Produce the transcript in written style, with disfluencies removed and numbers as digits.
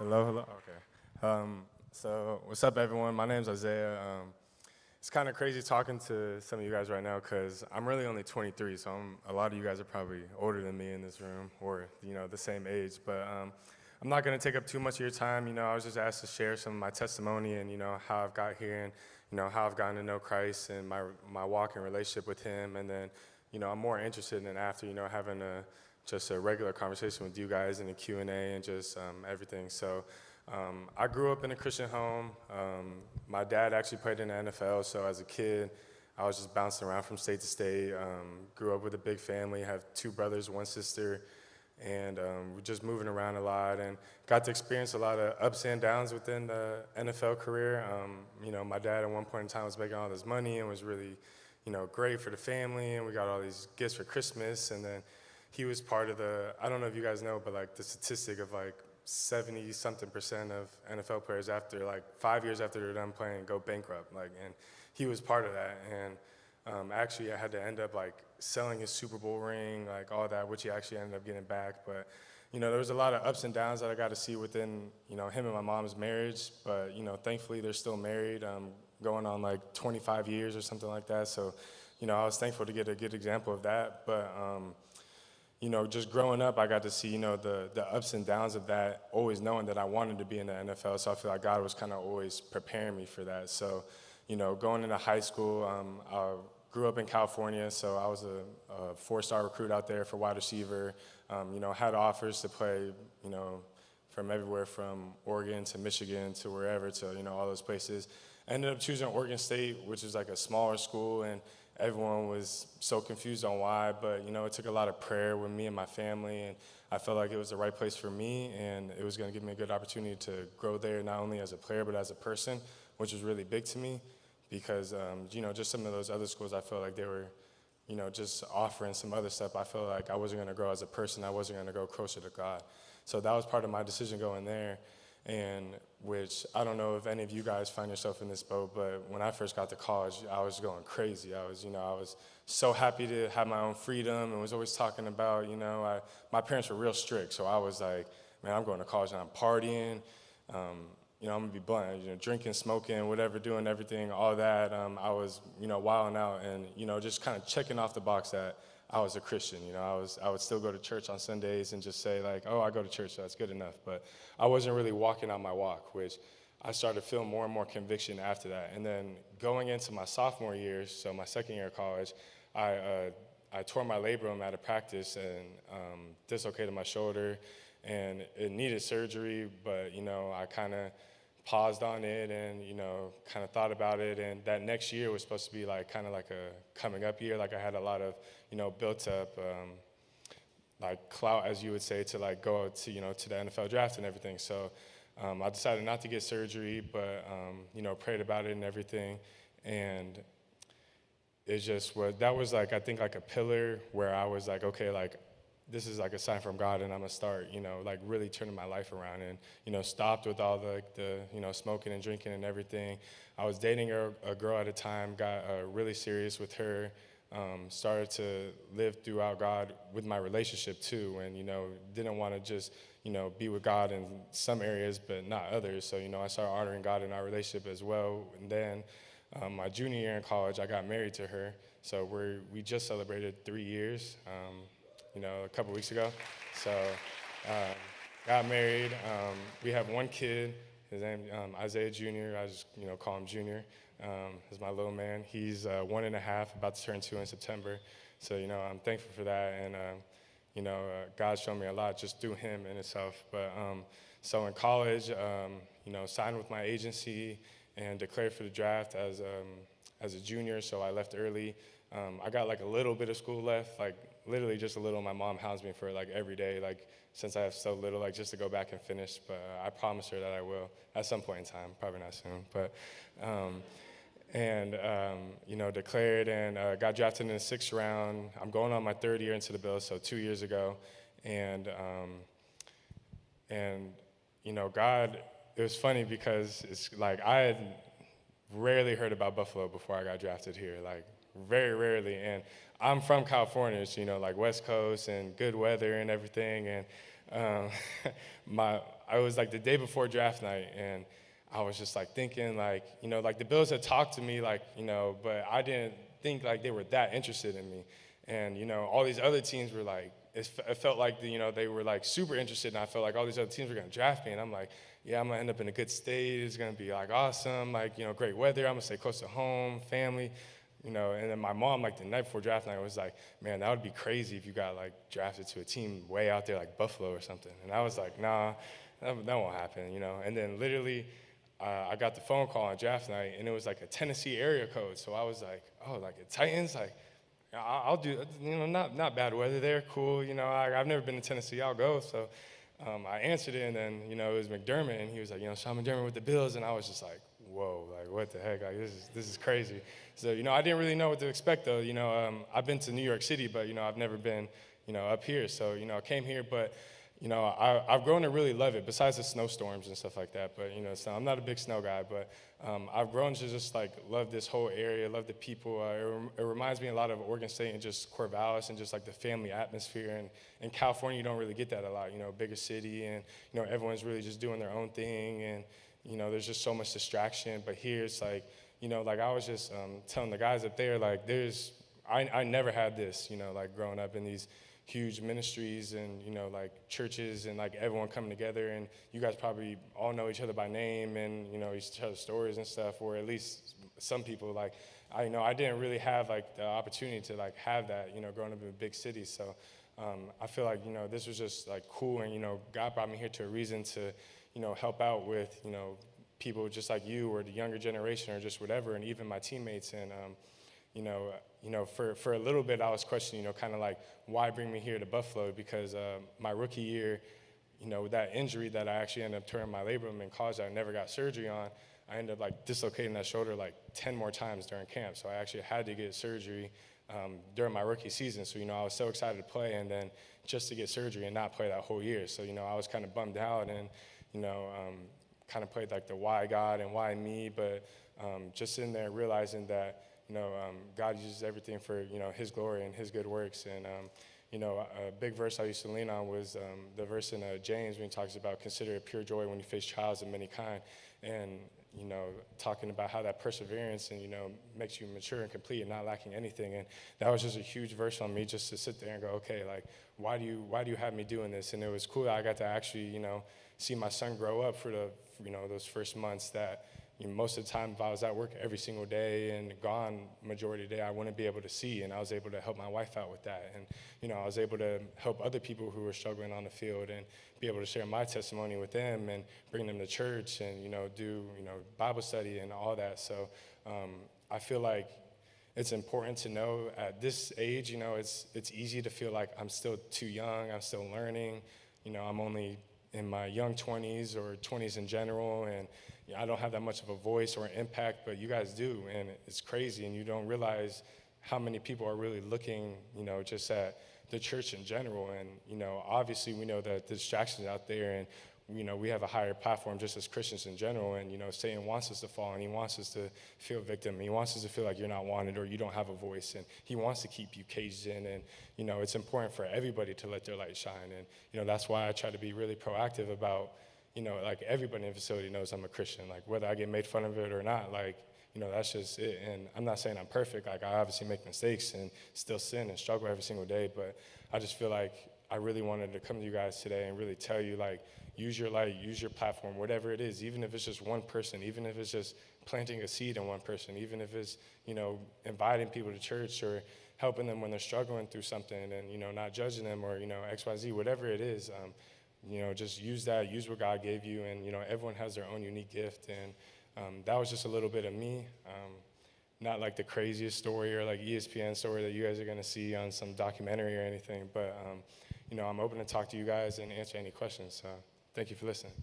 Hello, hello. Okay. So what's up, everyone? My name's Isaiah. It's kind of crazy talking to some of you guys right now because I'm really only 23, so a lot of you guys are probably older than me in this room, or the same age. But I'm not going to take up too much of your time. I was just asked to share some of my testimony and how I've got here and how I've gotten to know Christ and my walk and relationship with Him. And then I'm more interested in after having just a regular conversation with you guys in the Q&A and just everything. So I grew up in a Christian home. My dad actually played in the NFL, so as a kid, I was just bouncing around from state to state. Grew up with a big family, have 2 brothers, 1 sister, and we're just moving around a lot and got to experience a lot of ups and downs within the NFL career. My dad at one point in time was making all this money and was really, great for the family, and we got all these gifts for Christmas, and then he was part of I don't know if you guys know, but like the statistic of like 70-something% of NFL players after like 5 years after they're done playing go bankrupt. And he was part of that. And actually I had to end up like selling his Super Bowl ring, like all that, which he actually ended up getting back. But, there was a lot of ups and downs that I got to see within, him and my mom's marriage. But, thankfully they're still married, going on like 25 years or something like that. So, I was thankful to get a good example of that. But, just growing up, I got to see, the ups and downs of that, always knowing that I wanted to be in the NFL. So I feel like God was kind of always preparing me for that. So, going into high school, I grew up in California, so I was a 4-star recruit out there for wide receiver. Had offers to play, from everywhere from Oregon to Michigan to wherever to, all those places. I ended up choosing Oregon State, which is like a smaller school, and everyone was so confused on why, but it took a lot of prayer with me and my family, and I felt like it was the right place for me, and it was going to give me a good opportunity to grow there, not only as a player but as a person, which was really big to me, because just some of those other schools, I felt like they were just offering some other stuff. I felt like I wasn't going to grow as a person. I wasn't going to go closer to God. So that was part of my decision going there, and which I don't know if any of you guys find yourself in this boat, but when I first got to college, I was going crazy. I was so happy to have my own freedom and was always talking about, my parents were real strict, so I was like, man, I'm going to college and I'm partying. I'm gonna be blunt, drinking, smoking, whatever, doing everything, all that. I was, wilding out and, just kind of checking off the box that I was a Christian. I would still go to church on Sundays and just say like, oh, I go to church, so that's good enough. But I wasn't really walking on my walk, which I started to feel more and more conviction after that. And then going into my sophomore year, so my second year of college, I tore my labrum at a practice and dislocated my shoulder, and it needed surgery, but, I kind of paused on it and, kind of thought about it. And that next year was supposed to be like kind of like a coming up year. Like I had a lot of, built up like clout, as you would say, to like go to, to the NFL draft and everything. So I decided not to get surgery, but, prayed about it and everything. And it just was, that was like, I think like a pillar where I was like, okay, like, this is like a sign from God, and I'm gonna start, like really turning my life around, and stopped with all the smoking and drinking and everything. I was dating a girl at a time, got really serious with her, started to live throughout God with my relationship too, and didn't want to just be with God in some areas but not others. So I started honoring God in our relationship as well. And then my junior year in college, I got married to her. So we just celebrated 3 years. A couple weeks ago. So got married. We have 1 kid. His name Isaiah Jr. I just call him Junior. He's my little man. He's 1.5, about to turn 2 in September. So I'm thankful for that, and God's shown me a lot just through him in itself. But so in college, signed with my agency and declared for the draft as a junior. So I left early. I got like a little bit of school left, like literally just a little. My mom hounds me for like every day, like since I have so little, like just to go back and finish. But I promise her that I will at some point in time, probably not soon. But declared and got drafted in the 6th round. I'm going on my 3rd year into the Bills, so 2 years ago, and God. It was funny because it's like I had rarely heard about Buffalo before I got drafted here, like very rarely. And I'm from California, so, like West Coast and good weather and everything. And um, I was like the day before draft night, and I was just like thinking like, like the Bills had talked to me like, but I didn't think like they were that interested in me. And, all these other teams were like, it felt like, they were like super interested, and I felt like all these other teams were going to draft me. And I'm like, yeah, I'm going to end up in a good state. It's going to be like awesome, like, great weather. I'm going to stay close to home, family, and then my mom, like the night before draft night, was like, man, that would be crazy if you got like drafted to a team way out there like Buffalo or something. And I was like, nah, that won't happen, And then literally, I got the phone call on draft night, and it was like a Tennessee area code. So I was like, oh, like the Titans, like, I'll do, not bad weather there, cool. I've never been to Tennessee, I'll go. So I answered it, and then, it was McDermott, and he was like, Sean McDermott with the Bills, and I was just like, whoa, like what the heck, like this is crazy. So, I didn't really know what to expect though. I've been to New York City, but, I've never been, up here. So, I came here, but, I've grown to really love it, besides the snowstorms and stuff like that. But, so I'm not a big snow guy, but I've grown to just like love this whole area, love the people. It reminds me a lot of Oregon State and just Corvallis and just like the family atmosphere. And in California, you don't really get that a lot, bigger city, and, everyone's really just doing their own thing. And, there's just so much distraction. But here it's like, like I was just telling the guys up there, like I never had this, like growing up in these huge ministries and, like churches and like everyone coming together, and you guys probably all know each other by name and, each other's stories and stuff, or at least some people. Like, I didn't really have like the opportunity to like have that, growing up in a big city. So I feel like, this was just like cool, and, God brought me here to a reason to, help out with, people just like you or the younger generation or just whatever, and even my teammates. And, for a little bit, I was questioning, kind of like, why bring me here to Buffalo? Because my rookie year, that injury that I actually ended up tearing my labrum in college that I never got surgery on, I ended up like dislocating that shoulder like 10 more times during camp. So I actually had to get surgery during my rookie season. So, I was so excited to play, and then just to get surgery and not play that whole year. So, I was kind of bummed out, and, kind of played like the why God and why me, but just sitting there realizing that, God uses everything for, his glory and his good works. And, a big verse I used to lean on was the verse in James when he talks about consider it pure joy when you face trials of many kind. And, talking about how that perseverance and, makes you mature and complete and not lacking anything. And that was just a huge verse on me, just to sit there and go, okay, like, why do you have me doing this? And it was cool that I got to actually, see my son grow up for the, those first months that, most of the time, if I was at work every single day and gone majority of the day, I wouldn't be able to see, and I was able to help my wife out with that. And, I was able to help other people who were struggling on the field and be able to share my testimony with them and bring them to church and, do, Bible study and all that. So I feel like it's important to know at this age, it's easy to feel like I'm still too young, I'm still learning, I'm only in my young 20s or 20s in general, and I don't have that much of a voice or an impact, but you guys do, and it's crazy, and you don't realize how many people are really looking, just at the church in general. And, obviously we know that the distractions out there, and, we have a higher platform just as Christians in general, and, Satan wants us to fall, and he wants us to feel victim. He wants us to feel like you're not wanted or you don't have a voice, and he wants to keep you caged in. And, it's important for everybody to let their light shine. And, that's why I try to be really proactive about, like everybody in the facility knows I'm a Christian, like whether I get made fun of it or not, like, that's just it. And I'm not saying I'm perfect. Like, I obviously make mistakes and still sin and struggle every single day, but I just feel like I really wanted to come to you guys today and really tell you, like, use your light, use your platform, whatever it is, even if it's just one person, even if it's just planting a seed in one person, even if it's, inviting people to church or helping them when they're struggling through something and, not judging them or, XYZ, whatever it is, just use that, use what God gave you. And, everyone has their own unique gift. And that was just a little bit of me. Not like the craziest story or like ESPN story that you guys are going to see on some documentary or anything, but, I'm open to talk to you guys and answer any questions. So thank you for listening.